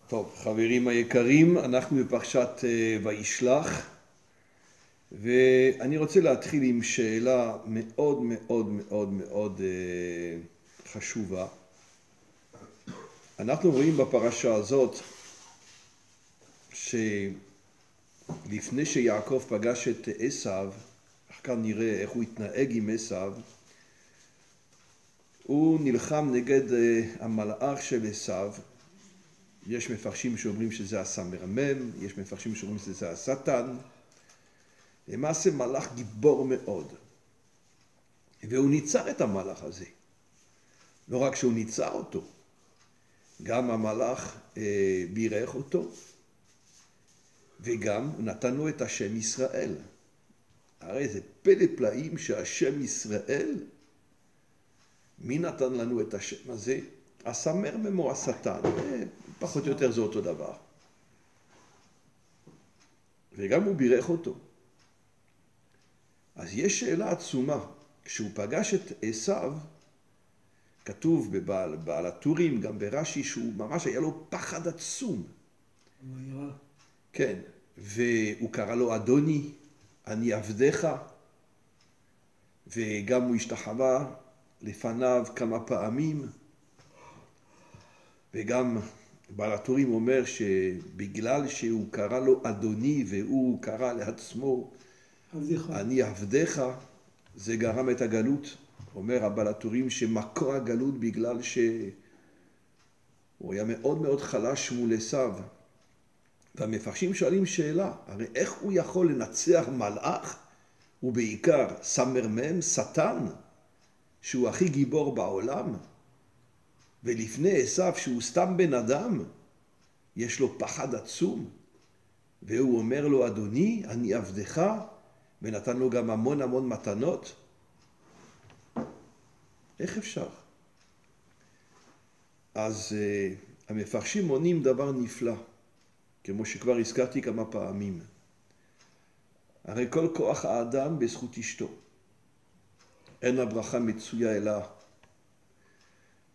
טוב, חברים היקרים, אנחנו בפרשת וישלח, ואני רוצה להתחיל עם שאלה מאוד מאוד מאוד מאוד חשובה. אנחנו רואים בפרשה הזאת שלפני שיעקב פגש את עשיו, אחר כך נראה איך הוא התנהג עם עשיו, הוא נלחם נגד המלאך של עשיו. יש מפרשים שאומרים שזה הסמרמם, יש מפרשים שאומרים שזה השטן. למעשה מלאך גיבור מאוד, והוא ניצר את המלאך הזה. לא רק שהוא ניצר אותו, גם המלאך בירך אותו, וגם הוא נתן לו את השם ישראל. הרי זה פלא פלאים שהשם ישראל, מי נתן לנו את השם הזה? הסמרמם או השטן, פחות או יותר זה אותו דבר. וגם הוא בירך אותו. אז יש שאלה עצומה. כשהוא פגש את עשיו, כתוב בבעל הטורים, גם ברש"י, שהוא ממש היה לו פחד עצום. כן, והוא קרא לו אדוני, אני עבדך, וגם הוא השתחווה לפניו כמה פעמים, וגם בעל הטורים אומר שבגלל שהוא קרא לו אדוני והוא קרא לעצמו אני עבדך, זה גרם את הגלות. אומר הבעל הטורים שמקור הגלות בגלל שהוא היה מאוד מאוד חלש מול עשיו. והמפרשים שואלים שאלה, הרי איך הוא יכול לנצח מלאך, ובעיקר סמרמם, שטן, שהוא הכי גיבור בעולם, ולפני עשיו שהוא סתם בן אדם, יש לו פחד עצום, והוא אומר לו אדוני אני עבדך, ונתן לו גם המון המון מתנות. איך אפשר? אז המפרשים עונים דבר נפלא, כמו שכבר הזכרתי כמה פעמים. הרי כל כוח האדם בזכות אשתו. אין הברכה מצויה אלא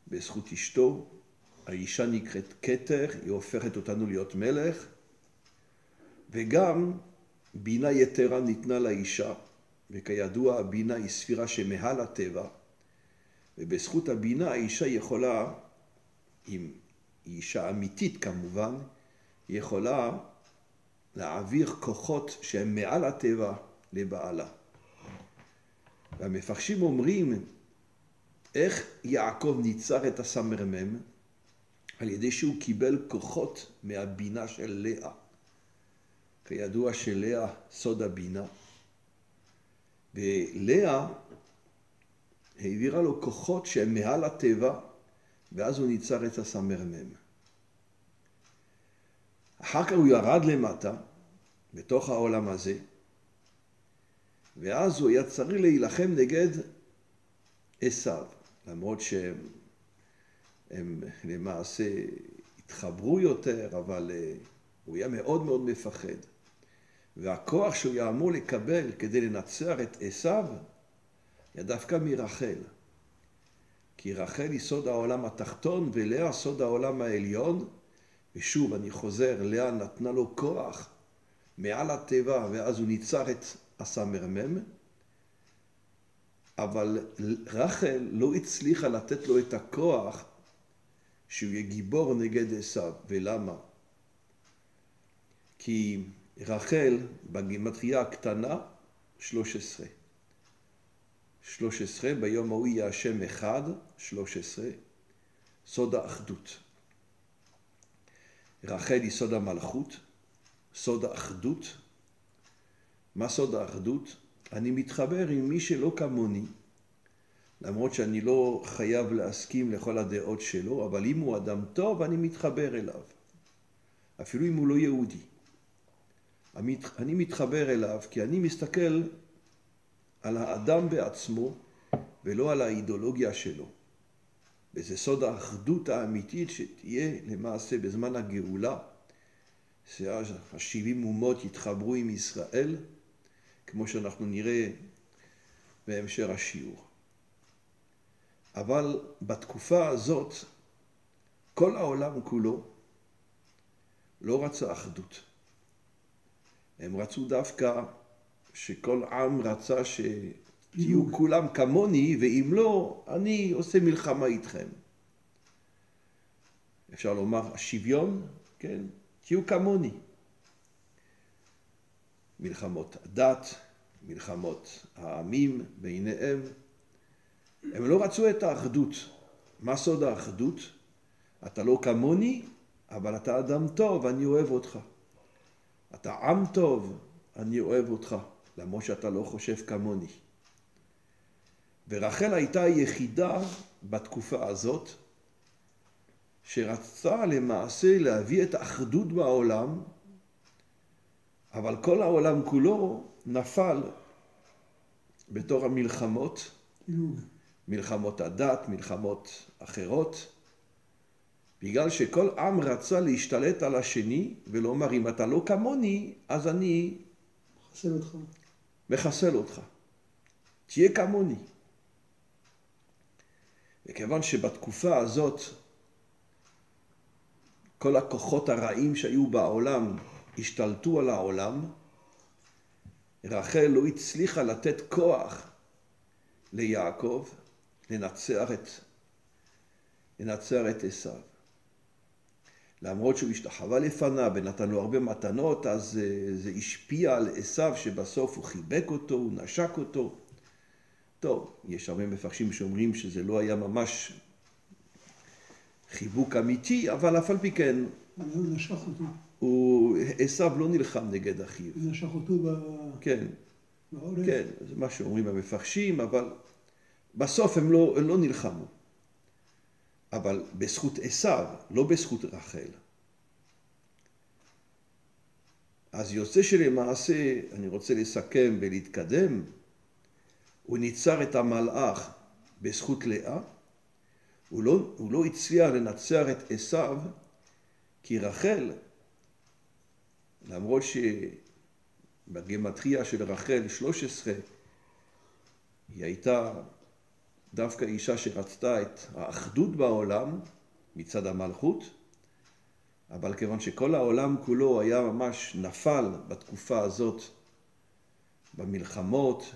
בזכות אשתו. האישה נקראת כתר, היא הופכת אותנו להיות מלך, וגם בינה יתרה ניתנה לאישה, וכידוע הבינה היא ספירה שמעל הטבע, ובזכות הבינה האישה יכולה, אם היא אישה אמיתית כמובן, היא יכולה להעביר כוחות שהם מעל הטבע לבעלה. והמפרשים אומרים איך יעקב ניצר את הסמרמם, על ידי שהוא קיבל כוחות מהבינה של לאה. כידוע שלאה סוד הבינה, ולאה העבירה לו כוחות שהם מעל הטבע, ואז הוא ניצר את הסמרמם. אחר כך הוא ירד למטה, בתוך העולם הזה, ואז הוא היה צריך להילחם נגד עשיו, למרות שהם למעשה התחברו יותר, אבל הוא היה מאוד מאוד מפחד. והכוח שהוא היה אמור לקבל כדי לנצח את עשיו, היה דווקא מרחל. כי רחל היא סוד העולם התחתון, ולאה סוד העולם העליון. ושוב, אני חוזר, לאה נתנה לו כוח מעל הטבע, ואז הוא ניצר את הסמרמם. אבל רחל לא הצליחה לתת לו את הכוח שהוא יהיה גיבור נגד עשיו. ולמה? כי רחל בגימטריה הקטנה 13. 13, ביום ההוא יהיה השם אחד, 13, סוד האחדות. רחל היא סוד המלכות, סוד האחדות. מה סוד האחדות? אני מתחבר עם מי שלא כמוני, למרות שאני לא חייב להסכים לכל הדעות שלו, אבל אם הוא אדם טוב, אני מתחבר אליו. אפילו אם הוא לא יהודי. אני מתחבר אליו כי אני מסתכל על האדם בעצמו ולא על האידיאולוגיה שלו. וזה סוד האחדות האמיתית שתהיה למעשה בזמן הגאולה, ש70 אומות יתחברו עם ישראל, כמו שאנחנו נראה בהמשך השיעור. אבל בתקופה הזאת כל העולם כולו לא רצה אחדות. הם רצו דווקא שכל עם רצה שתהיו כולם כמוני, ואם לא, אני עושה מלחמה איתכם. אפשר לומר, השוויון, כן, תהיו כמוני. מלחמות הדת, מלחמות העמים ביניהם. הם לא רצו את האחדות. מה סוד האחדות? אתה לא כמוני, אבל אתה אדם טוב, אני אוהב אותך. אתה עם טוב, אני אוהב אותך, למרות שאתה לא חושב כמוני. ורחל הייתה היחידה בתקופה הזאת, שרצתה למעשה להביא את האחדות בעולם, אבל כל העולם כולו נפל בתור המלחמות, מלחמות הדת, מלחמות אחרות, בגלל שכל עם רצה להשתלט על השני ולומר, אם אתה לא כמוני, אז אני מחסל אותך. תהיה כמוני. וכיוון שבתקופה הזאת, כל הכוחות הרעים שהיו בעולם השתלטו על העולם, רחל לא הצליחה לתת כוח ליעקב לנצח את עשיו. למרות שהוא השתחווה לפניו ונתן לו הרבה מתנות, אז זה השפיע על עשיו שבסוף הוא חיבק אותו, הוא נשק אותו. טוב, יש הרבה מפרשים שאומרים שזה לא היה ממש חיבוק אמיתי, אבל אף על פי כן, הוא נשך אותו. עשיו לא נלחם נגד אחיו. הוא נשך אותו כן, בעורף. כן, זה מה שאומרים המפרשים, אבל בסוף הם לא נלחמו. אבל בזכות עשיו, לא בזכות רחל. אז יוצא שלמעשה, אני רוצה לסכם ולהתקדם, הוא ניצר את המלאך בזכות לאה, הוא לא הצליח לנצח את עשיו, כי רחל, למרות שבגימטריה של רחל 13, היא הייתה דווקא אישה שרצתה את האחדות בעולם מצד המלכות, אבל כיוון שכל העולם כולו היה ממש נפל בתקופה הזאת במלחמות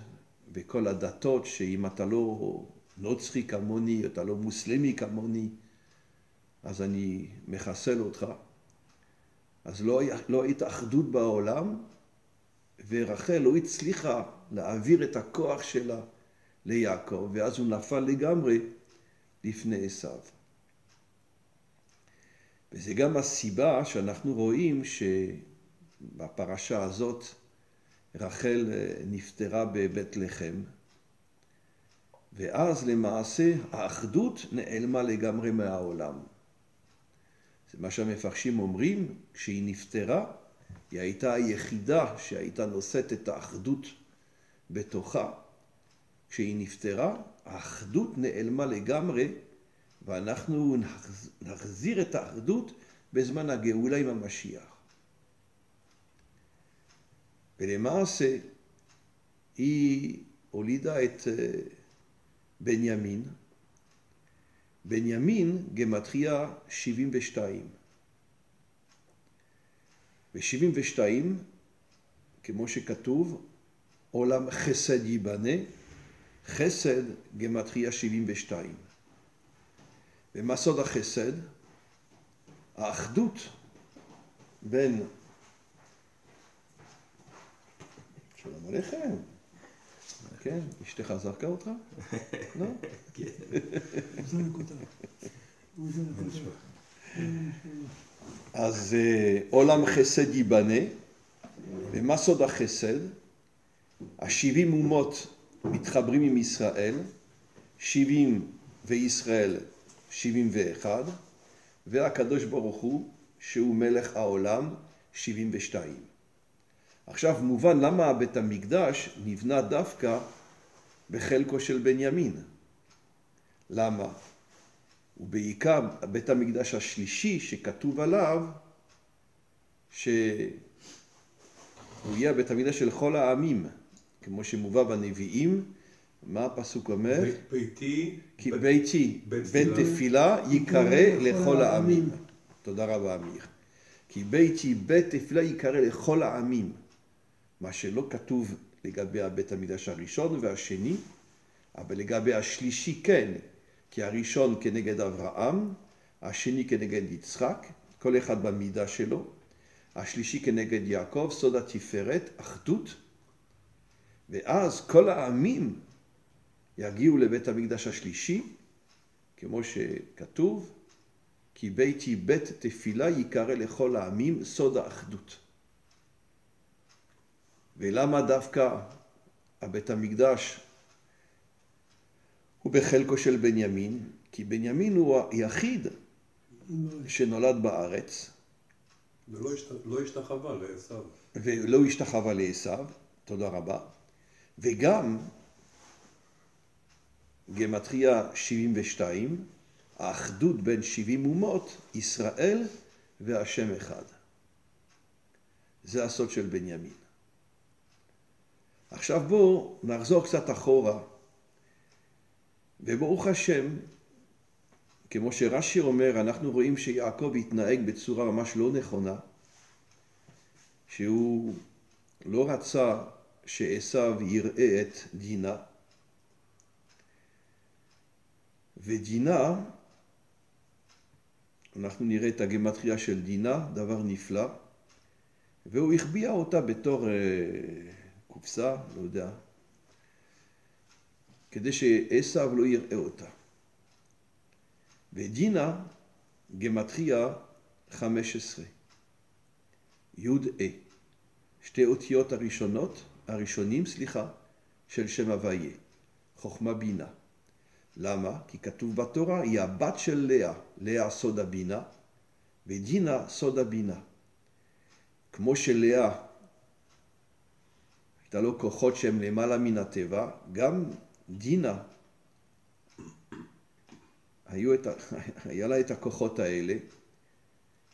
וכל הדתות, שאם אתה לא נוצרי כמוני, אתה לא מוסלמי כמוני, אז אני מחסל אותך. אז לא הייתה אחדות בעולם, ורחל לא הצליחה להעביר את הכוח שלה ליעקב, ואז הוא נפל לגמרי לפני עשיו. וזה גם הסיבה שאנחנו רואים שבפרשה הזאת רחל נפטרה בבית לחם, ואז למעשה האחדות נעלמה לגמרי מהעולם. זה מה שהמפרשים אומרים, כשהיא נפטרה, היא הייתה היחידה שהייתה נושאת את האחדות בתוכה. כשהיא נפטרה, האחדות נעלמה לגמרי, ואנחנו נחזיר את האחדות בזמן הגאולה עם המשיח. ולמעשה, היא הולידה את בנימין. בנימין גמטריה 72. ו-72, כמו שכתוב, עולם חסד ייבנה, חסד גמטריה 72. ומה סוד החסד? האחדות בין... שלום עליכם. כן, אשתך זרקה אותך? לא? כן. זרק אותה. אז עולם חסד ייבנה, ומה סוד החסד? 70 אומות מתחברים עם ישראל, 70 וישראל 71, והקדוש ברוך הוא שהוא מלך העולם 72. עכשיו מובן למה בית המקדש נבנה דווקא בחלקו של בנימין. למה? ובעיקר בית המקדש השלישי שכתוב עליו שהוא יהיה בית המקדש של כל העמים, כמו שמובא בנביאים. מה הפסוק אומר? ביתי, כי ביתי בית תפילה יקרא לכל העמים. תודה רבה אמיר. כי ביתי בית תפילה יקרא לכל העמים. מה שלא כתוב לגבי בית המקדש הראשון והשני, אבל לגבי השלישי כן, כי הראשון כנגד אברהם, השני כנגד יצחק, כל אחד במידה שלו, השלישי כנגד יעקב, סוד התפארת, אחדות, ואז כל העמים יגיעו לבית המקדש השלישי, כמו שכתוב, כי ביתי בית תפילה יקרא לכל העמים, סוד האחדות. ולמה דווקא הבית המקדש הוא בחלקו של בנימין? כי בנימין הוא היחיד שנולד בארץ. ולא השתחווה לעשיו. ולא השתחווה לעשיו, תודה רבה. וגם גמטריה 72, האחדות בין 70 אומות, ישראל והשם אחד. זה הסוד של בנימין. עכשיו בואו נחזור קצת אחורה, וברוך השם, כמו שרש"י אומר, אנחנו רואים שיעקב התנהג בצורה ממש לא נכונה, שהוא לא רצה שעשיו יראה את דינה, ודינה, אנחנו נראה את הגמטריה של דינה, דבר נפלא, והוא החביע אותה בתור קופסה, לא יודע, כדי שעשיו לא יראה אותה. ודינה, גמטריה 15, י' שתי אותיות הראשונים, של שם הוויה, חוכמה בינה. למה? כי כתוב בתורה, היא הבת של לאה, לאה סוד הבינה, ודינה סוד הבינה. כמו שלאה הייתה לו כוחות שהם למעלה מן הטבע, גם דינה היה לה את הכוחות האלה,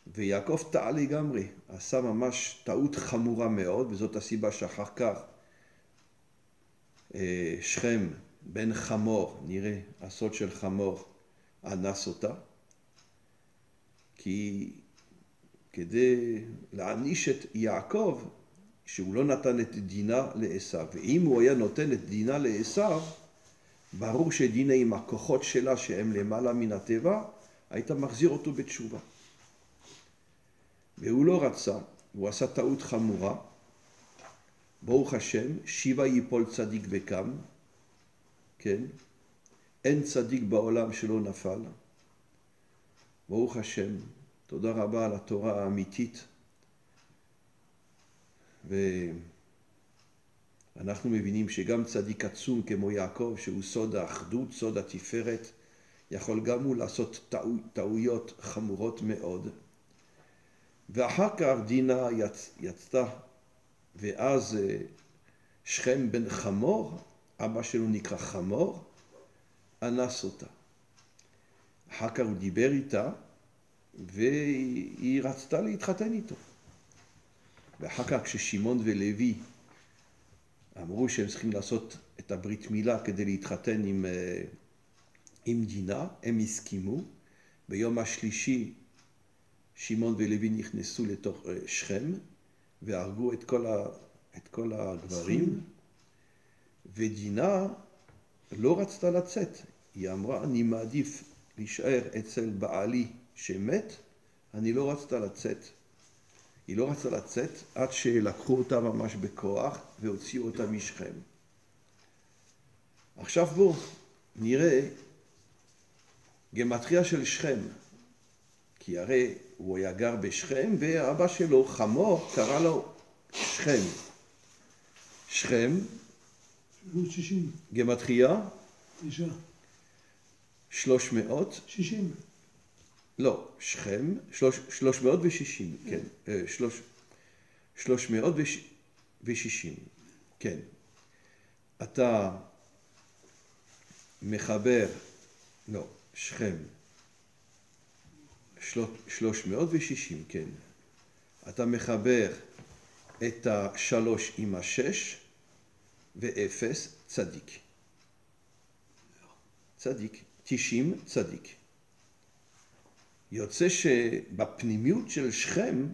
ויעקב טעה לגמרי, עשה ממש טעות חמורה מאוד, וזאת הסיבה שאחר כך שכם בן חמור, נראה הסוד של חמור, אנס אותה, כי כדי להעניש את יעקב, שהוא לא נתן את דינה לעשיו, ואם הוא היה נותן את דינה לעשיו, ברור שדינה עם הכוחות שלה שהם למעלה מן הטבע, היית מחזיר אותו בתשובה. והוא לא רצה, הוא עשה טעות חמורה, ברוך השם, שיבה ייפול צדיק וקם, כן? אין צדיק בעולם שלא נפל. ברוך השם, תודה רבה על התורה האמיתית. ואנחנו מבינים שגם צדיק עצום כמו יעקב, שהוא סוד האחדות, סוד התפארת, יכול גם הוא לעשות טעויות חמורות מאוד. ואחר כך דינה יצאה, ואז שכם בן חמור, אבא שלו נקרא חמור, אנס אותה. אחר כך הוא דיבר איתה, והיא רצתה להתחתן איתו. ואחר כך כששמעון ולוי אמרו שהם צריכים לעשות את הברית מילה כדי להתחתן עם דינה, הם הסכימו. ביום השלישי שמעון ולוי נכנסו לתוך שכם והרגו את כל הגברים, ודינה לא רצתה לצאת. היא אמרה, אני מעדיף להישאר אצל בעלי שמת, אני לא רצתה לצאת. היא לא רצתה לצאת עד שלקחו אותה ממש בכוח והוציאו אותה משכם. עכשיו בואו נראה גמטריה של שכם, כי הרי הוא היה גר בשכם, והאבא שלו חמור קרא לו שכם. שכם, 360. גמטריה 9. 360. לא, שכם, 360, כן, 360, כן. אתה מחבר, לא, שכם, 360, כן. אתה מחבר את 3 עם 6 ו0 צדיק. צדיק, 90 צדיק. יוצא שבפנימיות של שכם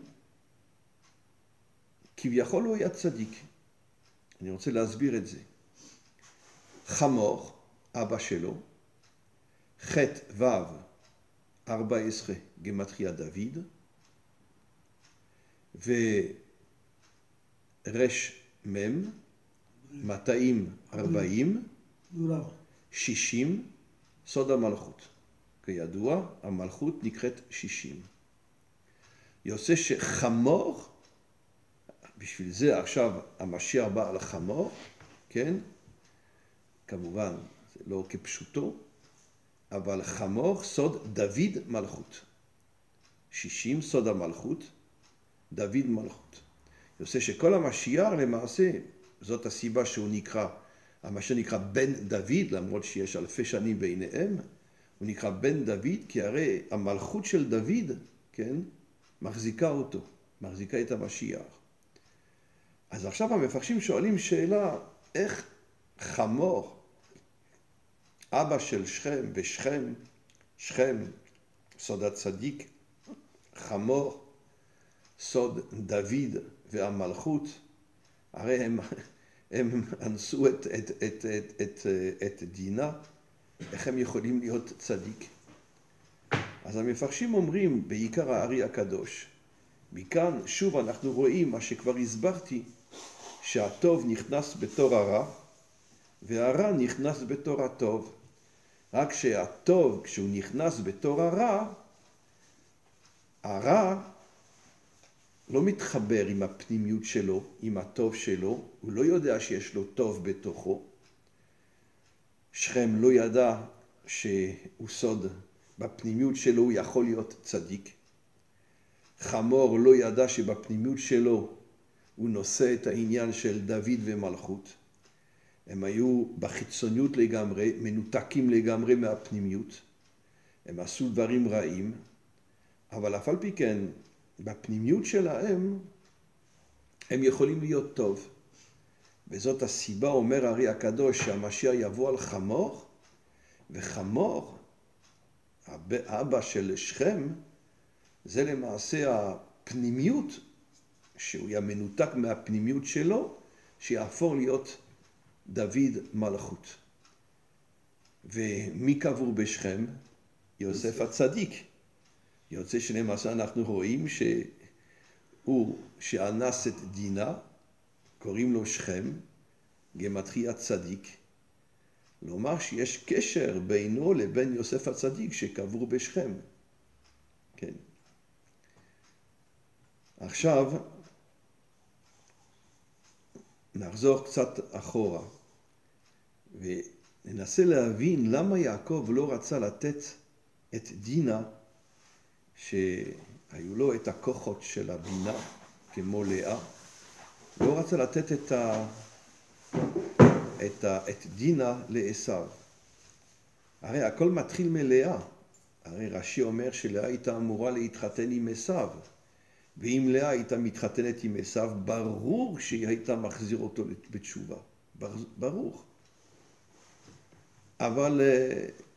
כביכול הוא היה צדיק. אני רוצה להסביר את זה. חמור, אבא שלו, חטא ו' 14 גמטריה דוד, ורש מם 240 60 סוד המלכות. כידוע, המלכות נקראת 60. יוצא שחמור, בשביל זה עכשיו המשיח בא על החמור, כן? כמובן, זה לא כפשוטו, אבל חמור סוד דוד מלכות. 60 סוד המלכות, דוד מלכות. יוצא שכל המשיח למעשה, זאת הסיבה שהוא נקרא, המשיח נקרא בן דוד, למרות שיש אלפי שנים ביניהם, הוא נקרא בן דוד, כי הרי המלכות של דוד, כן, מחזיקה אותו, מחזיקה את המשיח. אז עכשיו המפרשים שואלים שאלה, איך חמור, אבא של שכם ושכם, שכם, סוד הצדיק, חמור, סוד דוד והמלכות, הרי הם אנסו את דינה, איך הם יכולים להיות צדיק? אז המפרשים אומרים, בעיקר הארי הקדוש, מכאן שוב אנחנו רואים מה שכבר הסברתי, שהטוב נכנס בתור הרע, והרע נכנס בתור הטוב. רק שהטוב, כשהוא נכנס בתור הרע, הרע לא מתחבר עם הפנימיות שלו, עם הטוב שלו, הוא לא יודע שיש לו טוב בתוכו. שכם לא ידע שהוא סוד, בפנימיות שלו הוא יכול להיות צדיק. חמור לא ידע שבפנימיות שלו הוא נושא את העניין של דוד ומלכות. הם היו בחיצוניות לגמרי, מנותקים לגמרי מהפנימיות. הם עשו דברים רעים, אבל אף על פי כן, בפנימיות שלהם, הם יכולים להיות טוב. וזאת הסיבה, אומר הארי הקדוש, שהמשיח יבוא על חמור, וחמור, האבא של שכם, זה למעשה הפנימיות, שהוא יהיה מנותק מהפנימיות שלו, שיהפוך להיות דוד מלכות. ומי קבור בשכם? יוסף הצדיק. יוצא שלמעשה אנחנו רואים שהוא שאנס את דינה, קוראים לו שכם, גמטריה צדיק. לומר שיש קשר בינו לבין יוסף הצדיק שקבור בשכם. כן. עכשיו נחזור קצת אחורה וננסה להבין למה יעקב לא רצה לתת את דינה שהיו לו את הכוחות של הבינה כמו לאה, לא רצה לתת את דינה לעשיו. הרי הכל מתחיל מלאה. הרי רש"י אומר שלאה הייתה אמורה להתחתן עם עשיו, ואם לאה הייתה מתחתנת עם עשיו, ברור שהיא הייתה מחזיר אותו בתשובה. ברור. אבל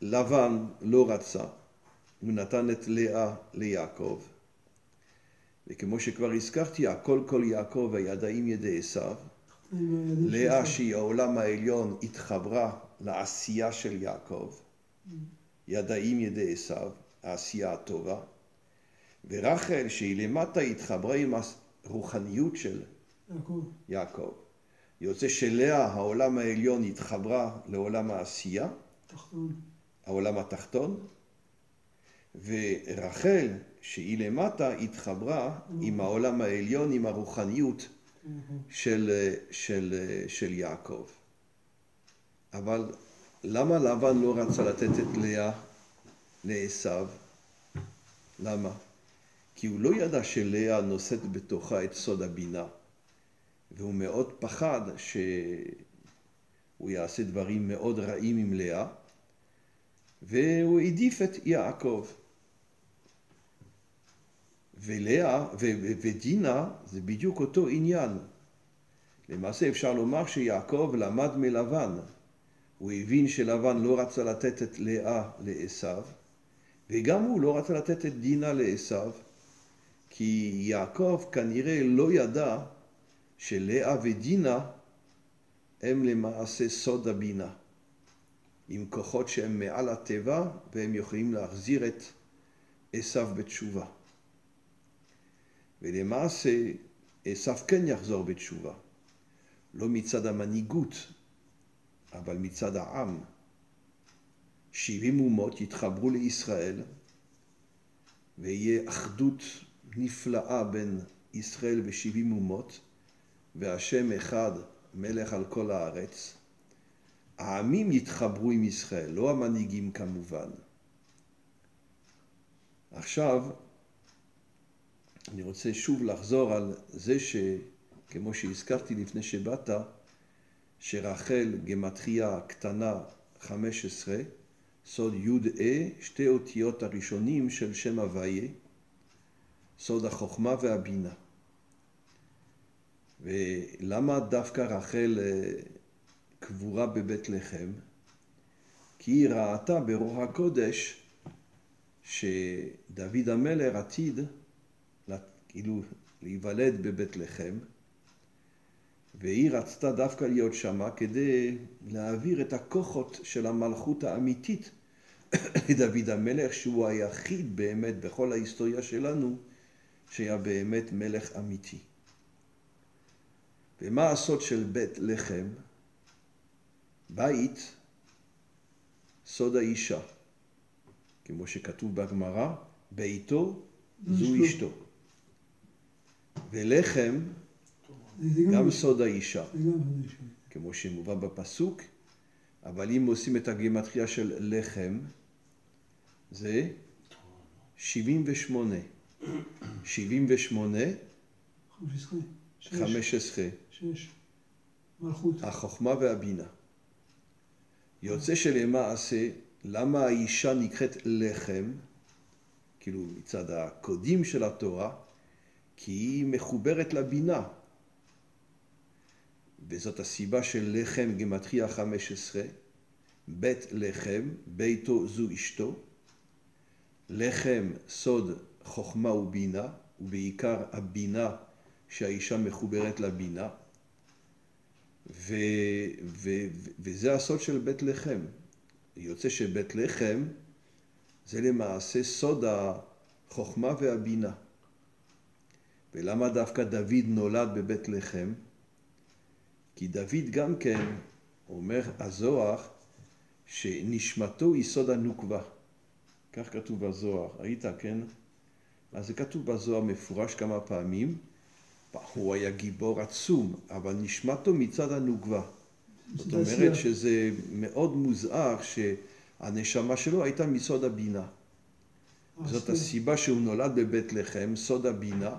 לבן לא רצה. הוא נתן את לאה ליעקב. וכמו שכבר הזכרתי, הכל כל יעקב הידיים ידי עשיו. לאה שהיא העולם העליון התחברה לעשייה של יעקב. ידיים ידי עשיו, העשייה הטובה. ורחל שהיא למטה התחברה עם הרוחניות של יעקב. יוצא שלאה העולם העליון התחברה לעולם העשייה, העולם התחתון, ורחל שהיא למטה התחברה עם העולם העליון, עם הרוחניות של יעקב. אבל למה לבן לא רצה לתת את לאה לעשיו? למה? כי הוא לא ידע שלאה נושאת בתוכה את סוד הבינה, והוא מאוד פחד שהוא יעשה דברים מאוד רעים עם לאה, והוא העדיף את יעקב. ולאה ודינה זה בדיוק אותו עניין. למעשה אפשר לומר שיעקב למד מלבן. הוא הבין שלבן לא רצה לתת את לאה לעשיו, וגם הוא לא רצה לתת את דינה לעשיו, כי יעקב כנראה לא ידע שלאה ודינה הם למעשה סוד הבינה, עם כוחות שהם מעל הטבע והם יכולים להחזיר את עשיו בתשובה. ולמעשה עשיו כן יחזור בתשובה, לא מצד המנהיגות, אבל מצד העם. 70 אומות יתחברו לישראל, ויהיה אחדות נפלאה בין ישראל ו70 אומות, והשם אחד מלך על כל הארץ. העמים יתחברו עם ישראל, לא המנהיגים כמובן. עכשיו, אני רוצה שוב לחזור על זה כמו שהזכרתי לפני שבאת, שרחל גמטריה קטנה 15, סוד י' שתי אותיות הראשונים של שם הוויה, סוד החוכמה והבינה. ולמה דווקא רחל קבורה בבית לחם? כי היא ראתה ברוח הקודש שדוד המלך עתיד כאילו להיוולד בבית לחם, והיא רצתה דווקא להיות שמה כדי להעביר את הכוחות של המלכות האמיתית לדוד המלך, שהוא היחיד באמת בכל ההיסטוריה שלנו שהיה באמת מלך אמיתי. ומה הסוד של בית לחם? בית, סוד האישה. כמו שכתוב בגמרא, ביתו זו אשתו. ולחם, גם סוד האישה. כמו שמובא בפסוק, אבל אם עושים את הגימטריה של לחם, זה 78. 78, 15. 6. מלכות. החוכמה והבינה. יוצא שלמעשה, למה האישה נקראת לחם? כאילו מצד הקודים של התורה, כי היא מחוברת לבינה. וזאת הסיבה של לחם גמטריה 15, בית לחם, ביתו זו אשתו. לחם סוד חוכמה ובינה, ובעיקר הבינה שהאישה מחוברת לבינה. וזה הסוד של בית לחם. יוצא שבית לחם זה למעשה סוד החוכמה והבינה. ולמה דווקא דוד נולד בבית לחם? כי דוד גם כן אומר הזוהר שנשמתו היא סוד הנוקבה. כך כתוב בזוהר. ראית, כן? אז זה כתוב בזוהר מפורש כמה פעמים. הוא היה גיבור עצום, אבל נשמתו מצד הנוקבה. זאת אומרת שזה מאוד מוזר שהנשמה שלו הייתה מסוד הבינה. זאת הסיבה שהוא נולד בבית לחם, סוד הבינה,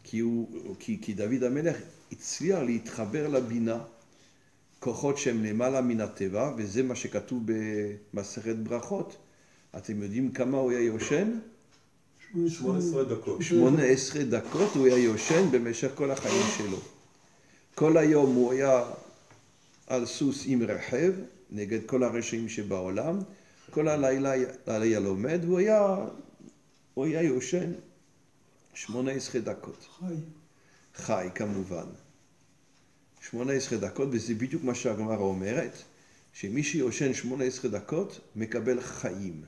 כי דוד המלך הצליח להתחבר לבינה, כוחות שהם למעלה מן הטבע, וזה מה שכתוב במסכת ברכות. אתם יודעים כמה הוא היה יושן? 18 דקות. 18 דקות הוא היה יושן במשך כל החיים שלו. כל היום הוא היה על סוס עם רכב, נגד כל הרשעים שבעולם, כל הלילה היה לומד, והוא היה יושן 18 דקות. חי כמובן. 18 דקות, וזה בדיוק מה שהגמרא אומרת, שמי שיושן 18 דקות מקבל חיים.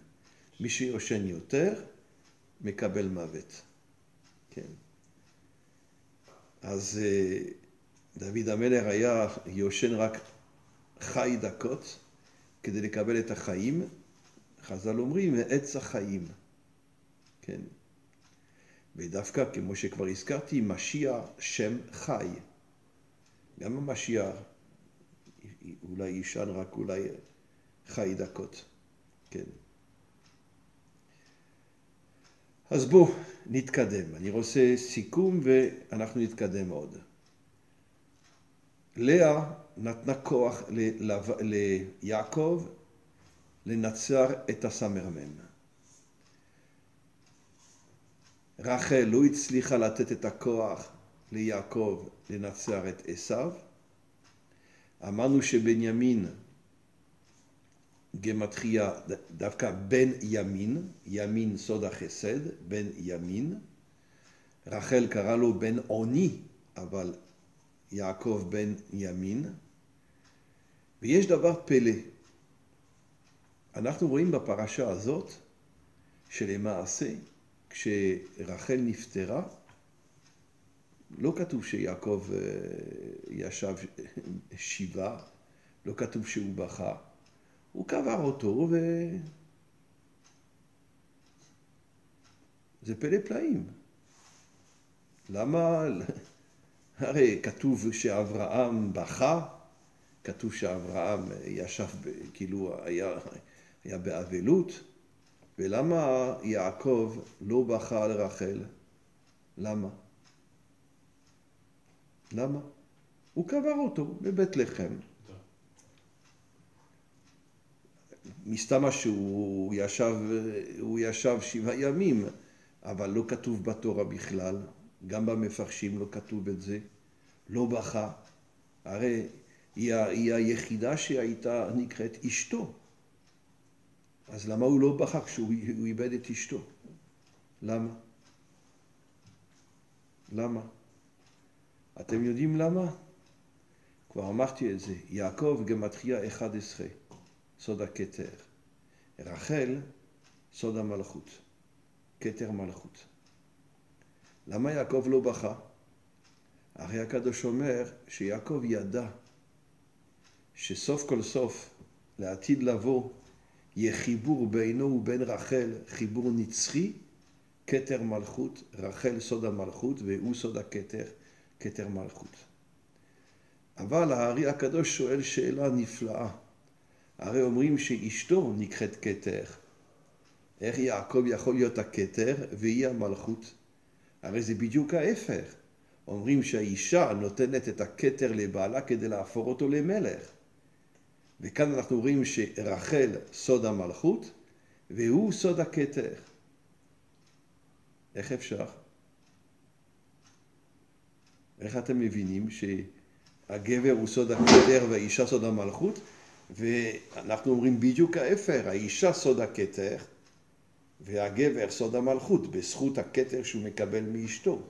מי שיושן יותר מקבל מוות. כן. אז דוד המלך היה יושן רק חי דקות כדי לקבל את החיים. חז"ל אומרים, עץ החיים. כן. ודווקא, כמו שכבר הזכרתי, משיח שם חי. גם המשיח אולי ישן רק אולי חי דקות. כן. אז בואו נתקדם. אני רוצה סיכום ואנחנו נתקדם עוד. לאה נתנה כוח ליעקב לנצר את הסמרמם. רחל לא הצליחה לתת את הכוח ליעקב לנצר את עשיו. אמרנו שבנימין גמטריה דווקא בן ימין, ימין סוד החסד, בן ימין. רחל קרא לו בן עוני, אבל יעקב בן ימין, ויש דבר פלא. אנחנו רואים בפרשה הזאת, שלמעשה, כשרחל נפטרה, לא כתוב שיעקב ישב שבעה, לא כתוב שהוא בכה, הוא קבר אותו זה פלא פלאים. למה? הרי כתוב שאברהם בכה, כתוב שאברהם ישב, כאילו היה באבלות, ולמה יעקב לא בכה על רחל? למה? למה? הוא קבר אותו בבית לחם. מסתמה שהוא ישב 7 ימים, אבל לא כתוב בתורה בכלל, גם במפרשים לא כתוב את זה, לא בכה. הרי היא היחידה שהייתה נקראת אשתו. אז למה הוא לא בכה כשהוא איבד את אשתו? למה? למה? אתם יודעים למה? כבר אמרתי את זה. יעקב גמטריה 11, סוד הכתר. רחל, סוד המלכות, כתר מלכות. למה יעקב לא בכה? הרי הקדוש אומר שיעקב ידע שסוף כל סוף לעתיד לבוא יהיה חיבור בינו ובין רחל, חיבור נצחי, כתר מלכות, רחל סוד המלכות והוא סוד הכתר, כתר מלכות. אבל הארי הקדוש שואל שאלה נפלאה. הרי אומרים שאשתו נקראת כתר. איך יעקב יכול להיות הכתר והיא המלכות? הרי זה בדיוק ההפך. אומרים שהאישה נותנת את הכתר לבעלה כדי להפוך אותו למלך. וכאן אנחנו רואים שרחל סוד המלכות והוא סוד הכתר. איך אפשר? איך אתם מבינים שהגבר הוא סוד הכתר והאישה סוד המלכות? ואנחנו אומרים בדיוק ההפך, האישה סוד הכתר והגבר סוד המלכות, בזכות הכתר שהוא מקבל מאשתו.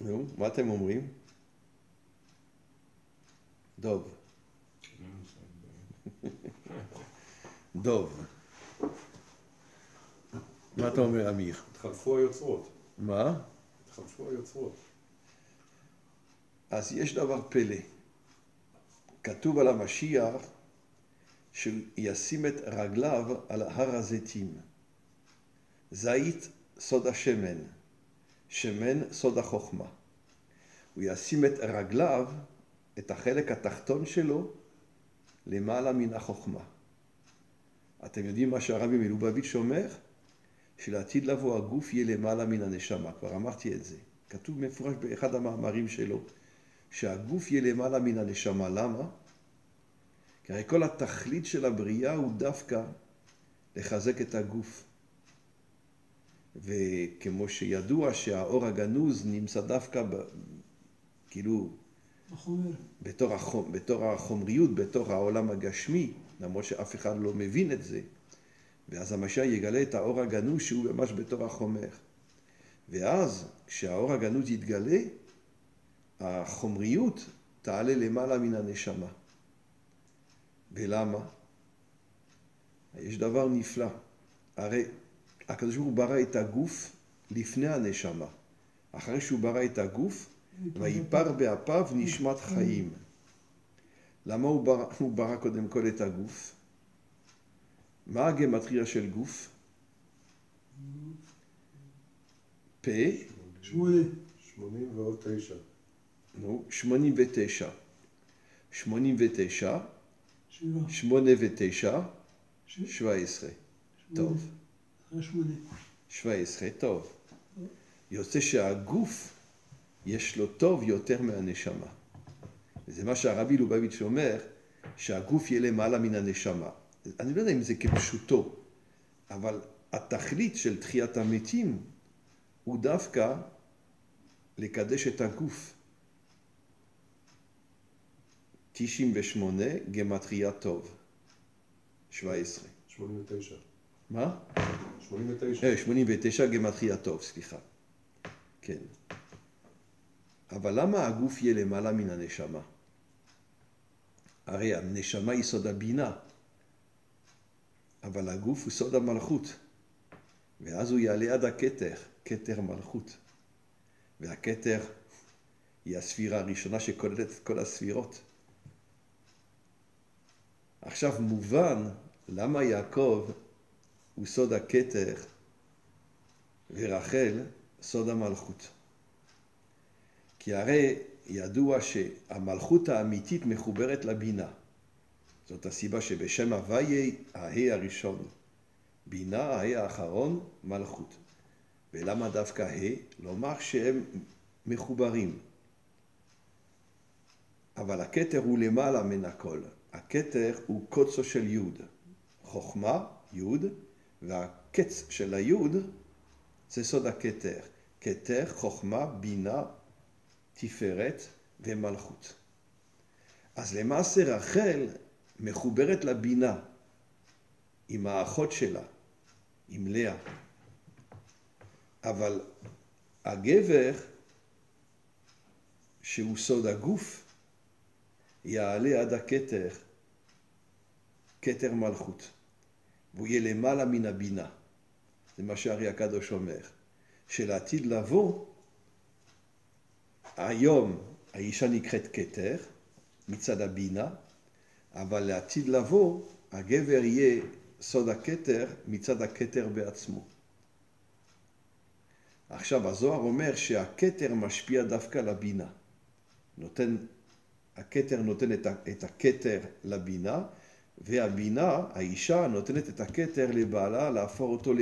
נו, מה אתם אומרים? דוב. דוב. מה אתה אומר, אמיר? התחלפו היוצרות. מה? התחלפו היוצרות. אז יש דבר פלא. כתוב על המשיח שישים את רגליו על הר הזיתים. זית סוד השמן, שמן סוד החוכמה. הוא ישים את רגליו, את החלק התחתון שלו, למעלה מן החוכמה. אתם יודעים מה שהרבי מלובביץ' אומר? שלעתיד לבוא הגוף יהיה למעלה מן הנשמה. כבר אמרתי את זה. כתוב מפורש באחד המאמרים שלו, שהגוף יהיה למעלה מן הנשמה. למה? כי הרי כל התכלית של הבריאה הוא דווקא לחזק את הגוף. וכמו שידוע שהאור הגנוז נמצא דווקא כאילו בתור החומריות, בתור העולם הגשמי, למרות שאף אחד לא מבין את זה. ואז המשיח יגלה את האור הגנוז שהוא ממש בתור החומר. ואז כשהאור הגנוז יתגלה, החומריות תעלה למעלה מן הנשמה. ולמה? יש דבר נפלא. הרי הקדוש ברוך הוא ברא את הגוף לפני הנשמה. אחרי שהוא ברא את הגוף, ויפר באפיו נשמת חיים. למה הוא ברא קודם כל את הגוף? מה הגמטריה של גוף? פה? 80 ועוד 9. נו, 89. 89. 8 ו-9. 17. טוב. 17, טוב. יוצא שהגוף יש לו טוב יותר מהנשמה. זה מה שהרבי לובביץ' אומר, שהגוף יהיה למעלה מן הנשמה. אני לא יודע אם זה כפשוטו, אבל התכלית של תחיית המתים הוא דווקא לקדש את הגוף. 98, גמטריה טוב. 17. 89. מה? 89. 89 גמטריה טוב, סליחה. כן. אבל למה הגוף יהיה למעלה מן הנשמה? הרי הנשמה היא סוד הבינה, אבל הגוף הוא סוד המלכות. ואז הוא יעלה עד הכתר, כתר מלכות. והכתר היא הספירה הראשונה שכוללת את כל הספירות. עכשיו מובן למה יעקב הוא סוד הכתר ורחל סוד המלכות. כי הרי ידוע שהמלכות האמיתית מחוברת לבינה. זאת הסיבה שבשם הוויה ההא הראשון, בינה ההא האחרון, מלכות. ולמה דווקא ה'? לומר שהם מחוברים. אבל הכתר הוא למעלה מן הכל. הכתר הוא קוצו של יוד. חוכמה, יוד, והקץ של היוד זה סוד הכתר. כתר, חוכמה, בינה, תפארת ומלכות. אז למעשה רחל מחוברת לבינה עם האחות שלה, עם לאה. אבל הגבר שהוא סוד הגוף יעלה עד הכתר, כתר מלכות, והוא יהיה למעלה מן הבינה. זה מה שהארי הקדוש אומר, שלעתיד לבוא, היום האישה נקראת כתר מצד הבינה, אבל לעתיד לבוא הגבר יהיה סוד הכתר מצד הכתר בעצמו. עכשיו הזוהר אומר שהכתר משפיע דווקא לבינה. הכתר נותן את הכתר לבינה, והבינה, האישה, נותנת את הכתר לבעלה להפוך אותו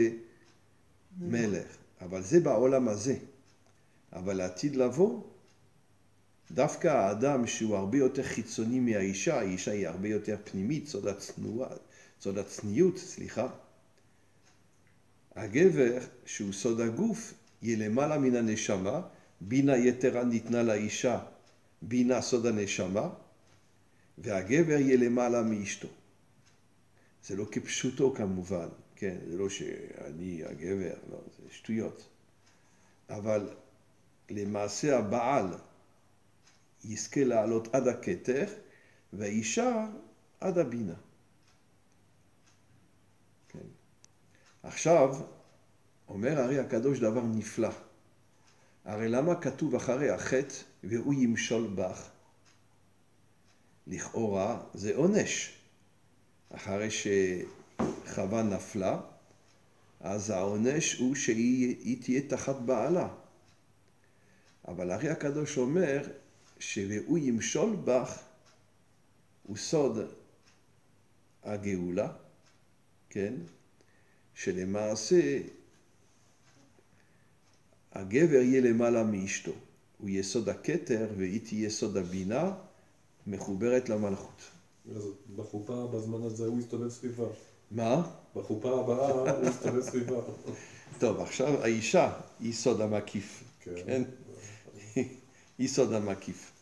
למלך. אבל זה בעולם הזה. אבל לעתיד לבוא, דווקא האדם שהוא הרבה יותר חיצוני מהאישה, האישה היא הרבה יותר פנימית, סוד הצניעות, סליחה. הגבר שהוא סוד הגוף, יהיה למעלה מן הנשמה, בינה יתרה ניתנה לאישה, בינה סוד הנשמה, והגבר יהיה למעלה מאשתו. זה לא כפשוטו כמובן, כן, זה לא שאני הגבר, לא, זה שטויות. אבל למעשה הבעל יזכה לעלות עד הכתר, והאישה עד הבינה. כן. עכשיו, אומר הרי הקדוש דבר נפלא. הרי למה כתוב אחרי החטא והוא ימשול בך? לכאורה זה עונש. אחרי שחווה נפלה, אז העונש הוא שהיא תהיה תחת בעלה. אבל הרי הקדוש אומר שהוא ימשול בך הוא סוד הגאולה, כן? שלמעשה הגבר יהיה למעלה מאשתו. הוא יהיה סוד הכתר והיא תהיה סוד הבינה מחוברת למלכות. אז בחופה בזמן הזה הוא יסתובב סביבה. מה? בחופה הבאה הוא יסתובב סביבה. טוב, עכשיו האישה היא סוד המקיף. כן? היא סוד המקיף.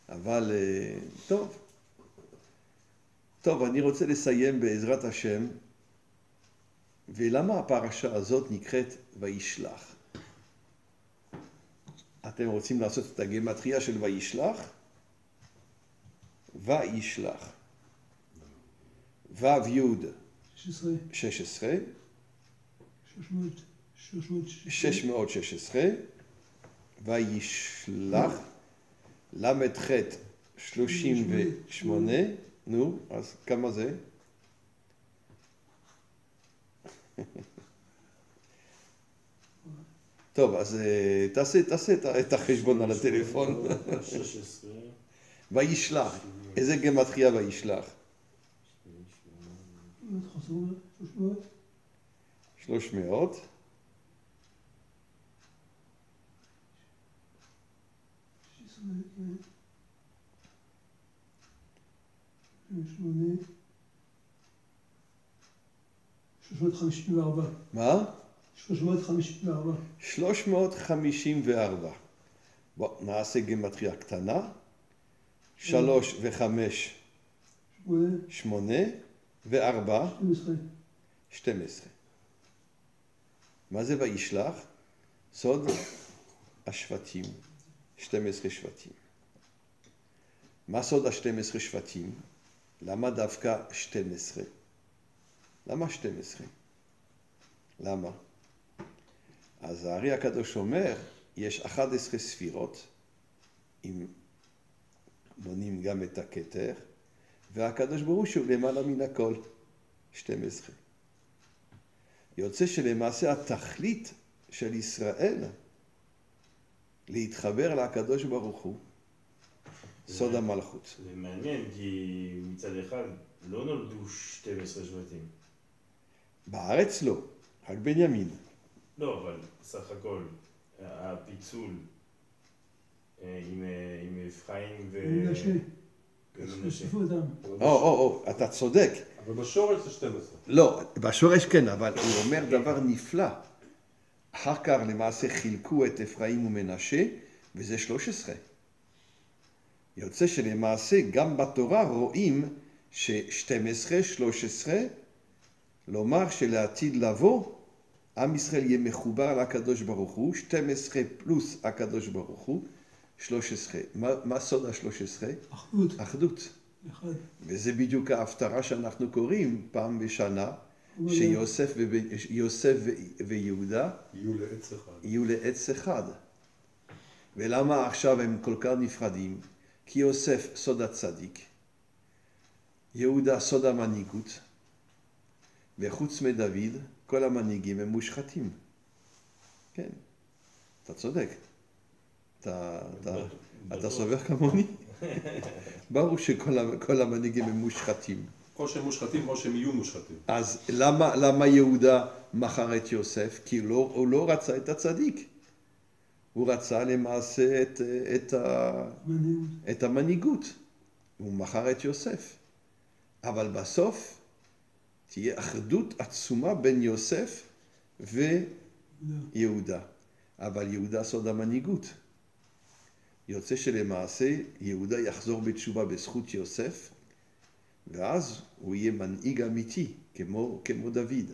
אבל טוב. טוב, אני רוצה לסיים בעזרת השם. ולמה הפרשה הזאת נקראת וישלח? אתם רוצים לעשות את הגמטריה של וישלח? וישלח. ו' י' 16. 616. וישלח. למ"ח 38. נו, אז כמה זה? טוב, אז תעשה את החשבון על הטלפון. 16. וישלח. איזה גמטריה וישלח? 300. 354. מה? 354. 354. בואו נעשה גמטריה קטנה. 3 ו5 8 ו4 12. מה זה וישלח? סוד השבטים, 12 שבטים. מה סוד ה-12 שבטים? למה דווקא 12? למה 12? למה? אז הארי הקדוש אומר, יש 11 ספירות, אם מונים גם את הכתר, והקדוש ברוך הוא למעלה מן הכל, 12. יוצא שלמעשה התכלית של ישראל להתחבר לקדוש ברוך הוא, סוד המלכות. זה מעניין, כי מצד אחד לא נולדו 12 שבטים. בארץ לא, רק בנימין. לא, אבל בסך הכל, הפיצול עם אפרים ומנשה. ומנשה. הוסיפו אותם. אתה צודק. אבל בשורש זה 12. לא, בשורש כן, אבל הוא אומר דבר נפלא. אחר כך למעשה חילקו את אפרים ומנשה, וזה 13. יוצא שלמעשה גם בתורה רואים ש12, 13, לומר שלעתיד לבוא, עם ישראל יהיה מחובר לקדוש ברוך הוא, 12 פלוס הקדוש ברוך הוא, 13. מה סוד ה-13? אחדות. אחדות. אחד. וזה בדיוק ההפטרה שאנחנו קוראים פעם בשנה, שיוסף ויהודה יהיו לעץ אחד. ולמה עכשיו הם כל כך נפרדים? כי יוסף סוד הצדיק, יהודה סוד המנהיגות, וחוץ מדוד כל המנהיגים הם מושחתים. כן, אתה צודק. אתה סובר כמוני? ברור שכל המנהיגים הם מושחתים. או שהם מושחתים או שהם יהיו מושחתים. אז למה יהודה מכר את יוסף? כי הוא לא רצה את הצדיק. הוא רצה למעשה את המנהיגות. הוא מכר את יוסף. אבל בסוף תהיה אחדות עצומה בין יוסף ויהודה. אבל יהודה סוד המנהיגות. יוצא שלמעשה יהודה יחזור בתשובה בזכות יוסף, ואז הוא יהיה מנהיג אמיתי, כמו דוד.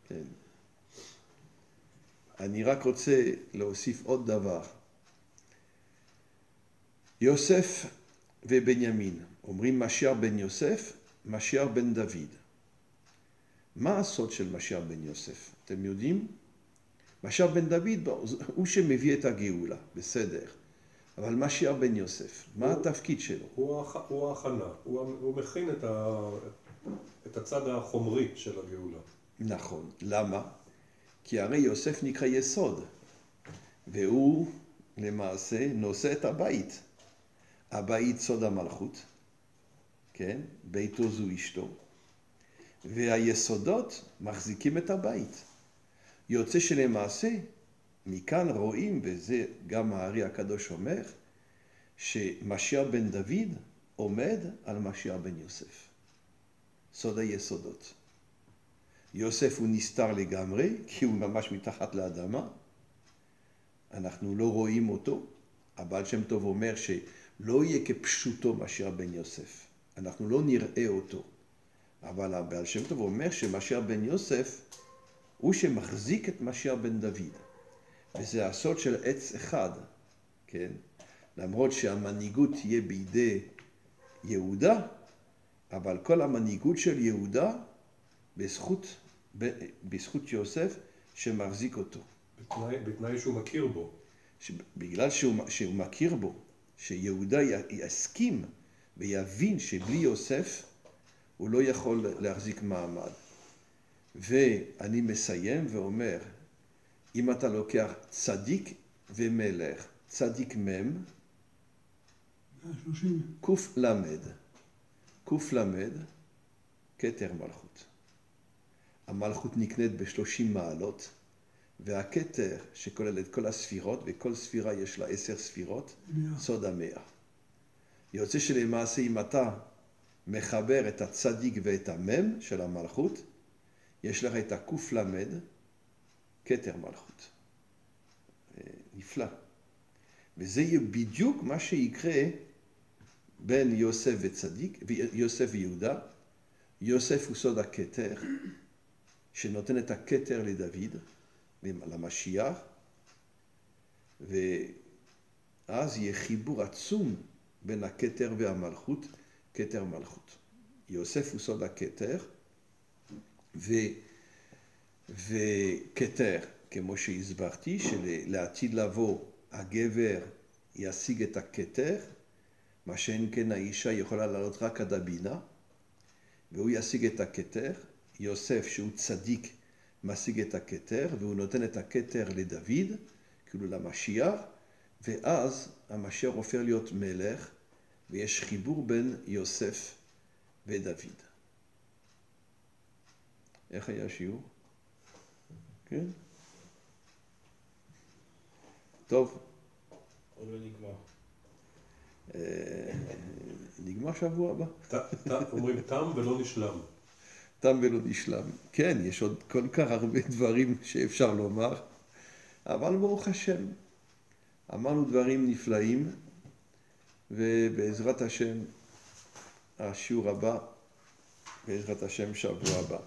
כן. אני רק רוצה להוסיף עוד דבר. יוסף ובנימין, אומרים משיח בן יוסף, משיח בן דוד. מה הסוד של משיח בן יוסף? אתם יודעים? משיח בן דוד הוא שמביא את הגאולה, בסדר. אבל משיח בן יוסף, מה התפקיד שלו? הוא ההכנה, הוא מכין את הצד החומרי של הגאולה. נכון, למה? כי הרי יוסף נקרא יסוד, והוא למעשה נושא את הבית. הבית סוד המלכות, כן? ביתו זו אשתו, והיסודות מחזיקים את הבית. יוצא שלמעשה, מכאן רואים, וזה גם הארי הקדוש אומר, שמשיח בן דוד עומד על משיח בן יוסף. סוד היסודות. יוסף הוא נסתר לגמרי, כי הוא ממש מתחת לאדמה. אנחנו לא רואים אותו. הבעל שם טוב אומר שלא יהיה כפשוטו משיח בן יוסף. אנחנו לא נראה אותו. אבל הבעל שם טוב אומר שמשיח בן יוסף הוא שמחזיק את משיח בן דוד. וזה הסוד של עץ אחד, כן? למרות שהמנהיגות תהיה בידי יהודה, אבל כל המנהיגות של יהודה בזכות יוסף שמחזיק אותו. בתנאי שהוא מכיר בו. בגלל שהוא מכיר בו, שיהודה יסכים ויבין שבלי יוסף הוא לא יכול להחזיק מעמד. ואני מסיים ואומר, אם אתה לוקח צדיק ומלך, צדיק מם, קוף למד, כתר מלכות. המלכות נקנית ב30 מעלות, והכתר שכולל את כל הספירות, וכל ספירה יש לה 10 ספירות, סוד 100. יוצא שלמעשה אם אתה מחבר את הצדיק ואת המם של המלכות, יש לך את הקוף למד, כתר מלכות. נפלא. וזה יהיה בדיוק מה שיקרה בין יוסף וצדיק, יוסף ויהודה. יוסף הוא סוד הכתר, שנותן את הכתר לדוד, למשיח, ואז יהיה חיבור עצום בין הכתר והמלכות, כתר מלכות. יוסף הוא סוד הכתר, וכתר, כמו שהסברתי, שלעתיד לבוא הגבר ישיג את הכתר, מה שאין כן האישה יכולה לעלות רק עד הבינה, והוא ישיג את הכתר. יוסף שהוא צדיק משיג את הכתר, והוא נותן את הכתר לדוד, כאילו למשיח, ואז המשיח הופך להיות מלך, ויש חיבור בין יוסף ודוד. איך היה השיעור? כן? טוב. עוד לא נגמר. נגמר שבוע הבא. אומרים תם ולא נשלם. תם ולא נשלם. כן, יש עוד כל כך הרבה דברים שאפשר לומר, אבל ברוך השם, אמרנו דברים נפלאים, ובעזרת השם, השיעור הבא, בעזרת השם שבוע הבא.